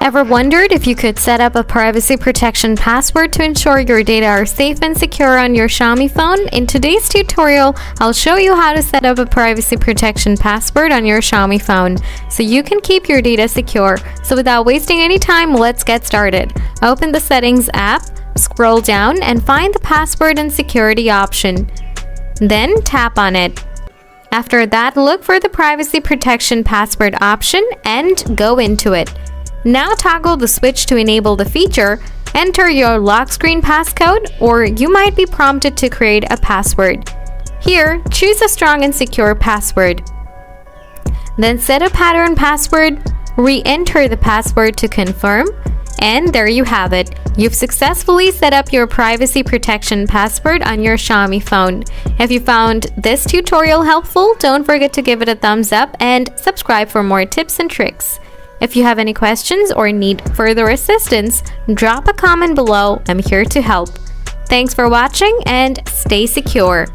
Ever wondered if you could set up a privacy protection password to ensure your data are safe and secure on your Xiaomi phone? In today's tutorial, I'll show you how to set up a privacy protection password on your Xiaomi phone so you can keep your data secure. So without wasting any time, let's get started. Open the Settings app, scroll down and find the Password and Security option. Then tap on it. After that, look for the Privacy Protection Password option and go into it. Now toggle the switch to enable the feature, enter your lock screen passcode, or you might be prompted to create a password. Here, choose a strong and secure password. Then set a pattern password, re-enter the password to confirm, and there you have it. You've successfully set up your privacy protection password on your Xiaomi phone. If you found this tutorial helpful, don't forget to give it a thumbs up and subscribe for more tips and tricks. If you have any questions or need further assistance, drop a comment below. I'm here to help. Thanks for watching and stay secure.